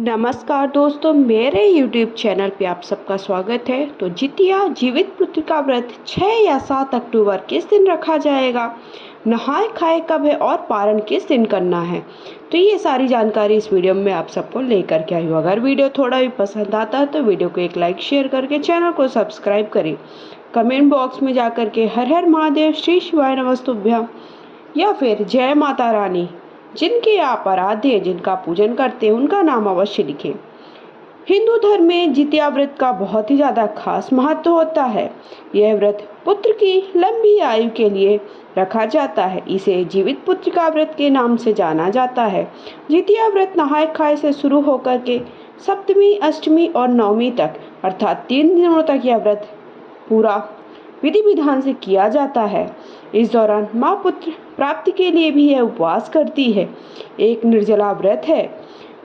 नमस्कार दोस्तों, मेरे YouTube चैनल पे आप सबका स्वागत है। तो जितिया जीवित पुत्र का व्रत 6 या 7 अक्टूबर किस दिन रखा जाएगा, नहाए खाए कब है और पारण किस दिन करना है, तो ये सारी जानकारी इस वीडियो में आप सबको लेकर के आई हूँ। अगर वीडियो थोड़ा भी पसंद आता है तो वीडियो को एक लाइक शेयर करके चैनल को सब्सक्राइब करें। कमेंट बॉक्स में जा कर के हर हर महादेव, श्री शिवाय नमस्तुभ्यम या फिर जय माता रानी, जिनके आप आराध्य जिनका पूजन करते हैं उनका नाम अवश्य लिखें। हिंदू धर्म में जितिया व्रत का बहुत ही ज़्यादा खास महत्व होता है। यह व्रत पुत्र की लंबी आयु के लिए रखा जाता है। इसे जीवित पुत्र का व्रत के नाम से जाना जाता है। जितिया व्रत नहाय खाए से शुरू होकर के सप्तमी, अष्टमी और नवमी तक अर्थात 3 दिनों तक यह व्रत पूरा विधि विधान से किया जाता है। इस दौरान माँ पुत्र प्राप्ति के लिए भी यह उपवास करती है। एक निर्जला व्रत है।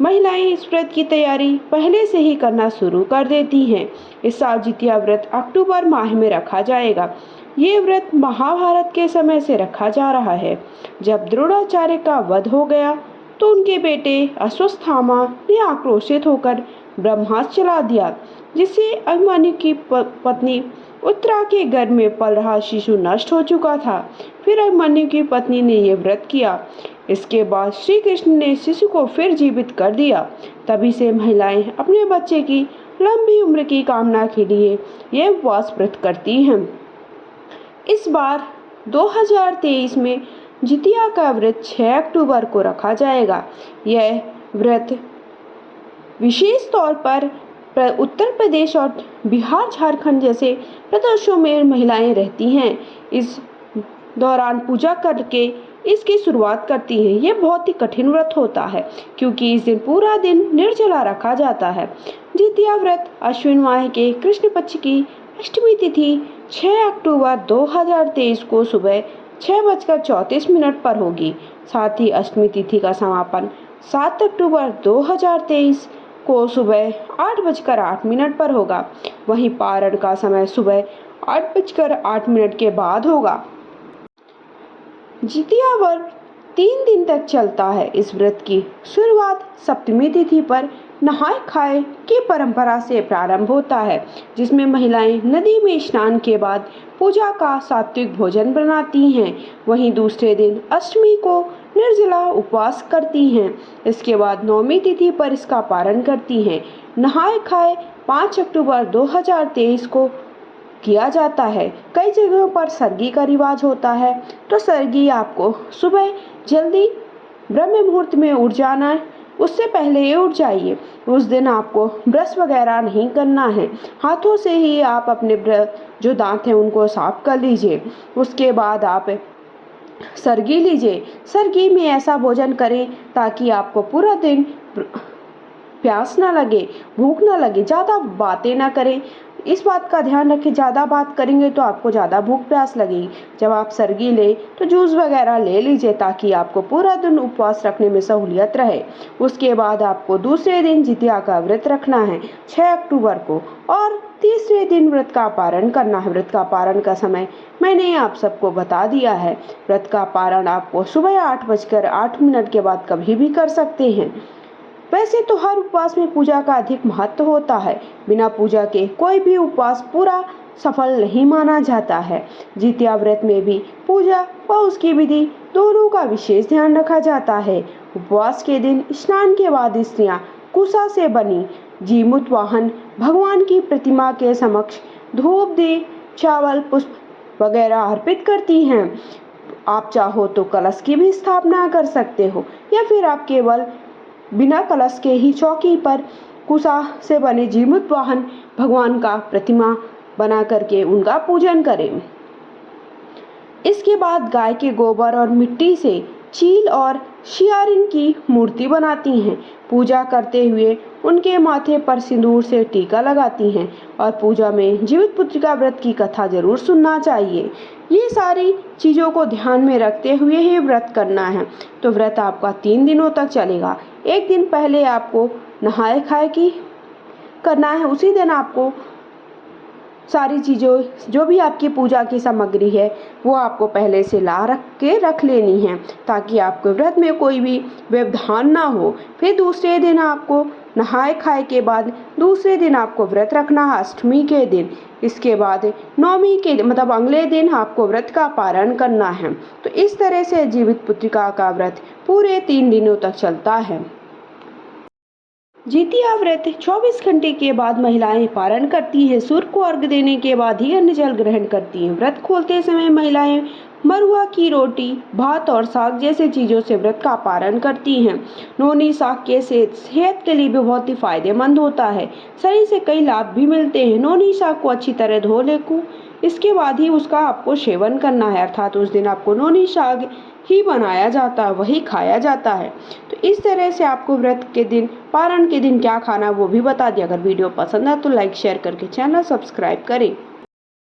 महिलाएं इस व्रत की तैयारी पहले से ही करना शुरू कर देती हैं। इस साल जितिया व्रत अक्टूबर माह में रखा जाएगा। ये व्रत महाभारत के समय से रखा जा रहा है। जब द्रोणाचार्य का वध हो गया तो उनके बेटे अश्वत्थामा ने आक्रोशित होकर ब्रह्मास्त्र चला दिया, जिससे अभिमन्यु की पत्नी उत्तरा के गर्भ में पल रहा शिशु नष्ट हो चुका था। फिर अभिमन्यु की पत्नी ने यह व्रत किया। इसके बाद श्री कृष्ण ने शिशु को फिर जीवित कर दिया। तभी से महिलाएं अपने बच्चे की लंबी उम्र की कामना के लिए यह उपवास व्रत करती हैं। इस बार 2023 में जितिया का व्रत 6 अक्टूबर को रखा जाएगा। यह व्रत विशेष तौर पर उत्तर प्रदेश और बिहार, झारखंड जैसे प्रदेशों में महिलाएं रहती हैं। इस दौरान पूजा करके इसकी शुरुआत करती हैं। यह बहुत ही कठिन व्रत होता है क्योंकि इस दिन पूरा दिन निर्जला रखा जाता है। जितिया व्रत अश्विन माह के कृष्ण पक्ष की अष्टमी तिथि 6 अक्टूबर 2023 को सुबह 6:34 पर होगी। साथ ही अष्टमी तिथि का समापन 7 अक्टूबर 2023 को सुबह 8:08 पर होगा। वहीं पारण का समय सुबह 8:08 के बाद होगा। जितिया व्रत 3 दिन तक चलता है। इस व्रत की शुरुआत सप्तमी तिथि पर नहाय खाए की परंपरा से प्रारंभ होता है, जिसमें महिलाएं नदी में स्नान के बाद पूजा का सात्विक भोजन बनाती हैं। वहीं दूसरे दिन अष्टमी को निर्जला उपवास करती हैं। इसके बाद नवमी तिथि पर इसका पारण करती हैं। नहाय खाए 5 अक्टूबर 2023 को किया जाता है। कई जगहों पर सरगी का रिवाज होता है, तो सरगी आपको सुबह जल्दी ब्रह्म मुहूर्त में उठ जाना है, उससे पहले ही उठ जाइए। उस दिन आपको ब्रश वगैरह नहीं करना है। हाथों से ही आप अपने जो दांत हैं उनको साफ कर लीजिए। उसके बाद आप सरगी लीजिए। सरगी में ऐसा भोजन करें ताकि आपको पूरा दिन प्यास ना लगे, भूख ना लगे। ज़्यादा बातें ना करें। इस बात का ध्यान रखें, ज़्यादा बात करेंगे तो आपको ज़्यादा भूख प्यास लगेगी। जब आप सरगी लें तो जूस वगैरह ले लीजिए ताकि आपको पूरा दिन उपवास रखने में सहूलियत रहे। उसके बाद आपको दूसरे दिन जितिया का व्रत रखना है 6 अक्टूबर को, और तीसरे दिन व्रत का पारण करना है। व्रत का पारण का समय मैंने आप सबको बता दिया है। व्रत का पारण आपको सुबह 8:08 के बाद कभी भी कर सकते हैं। वैसे तो हर उपवास में पूजा का अधिक महत्व होता है। बिना पूजा के कोई भी उपवास पूरा सफल नहीं माना जाता है। जितिया व्रत में भी पूजा व उसकी विधि दोनों का विशेष ध्यान रखा जाता है। उपवास के दिन स्नान के बाद स्त्रियां कुसा से बनी जीमूत वाहन भगवान की प्रतिमा के समक्ष धूप, दीप, चावल, पुष्प वगैरह अर्पित करती हैं। आप चाहो तो कलश की भी स्थापना कर सकते हो, या फिर आप केवल बिना कलश के ही चौकी पर कुसा से बने जीमूत वाहन भगवान का प्रतिमा बना करके उनका पूजन करें। इसके बाद गाय के गोबर और मिट्टी से चील और शियारिन की मूर्ति बनाती हैं। पूजा करते हुए उनके माथे पर सिंदूर से टीका लगाती हैं और पूजा में जीवित पुत्र का व्रत की कथा जरूर सुनना चाहिए। ये सारी चीज़ों को ध्यान में रखते हुए ही व्रत करना है। तो व्रत आपका 3 दिनों तक चलेगा। एक दिन पहले आपको नहाए खाए की करना है। उसी दिन आपको सारी चीज़ों जो भी आपकी पूजा की सामग्री है वो आपको पहले से ला रख लेनी है, ताकि आपके व्रत में कोई भी व्यवधान ना हो। फिर दूसरे दिन आपको नहाए खाए के बाद दूसरे दिन आपको व्रत रखना है, अष्टमी के दिन। इसके बाद नवमी के मतलब अगले दिन आपको व्रत का पारण करना है। तो इस तरह से जीवित पुत्रिका का व्रत पूरे 3 दिनों तक चलता है। जितिया व्रत 24 घंटे के बाद महिलाएं पारण करती हैं। सूर्य को अर्घ देने के बाद ही अन्न जल ग्रहण करती हैं। व्रत खोलते समय महिलाएं मरुआ की रोटी, भात और साग जैसे चीज़ों से व्रत का पारण करती हैं। नोनी साग के सेहत के लिए भी बहुत ही फायदेमंद होता है। शरीर से कई लाभ भी मिलते हैं। नोनी साग को अच्छी तरह धो लें, इसके बाद ही उसका आपको सेवन करना है, अर्थात उस दिन आपको नोनी साग ही बनाया जाता है, वही खाया जाता है। तो इस तरह से आपको व्रत के दिन, पारण के दिन क्या खाना वो भी बता दिया। अगर वीडियो पसंद है तो लाइक शेयर करके चैनल सब्सक्राइब करें।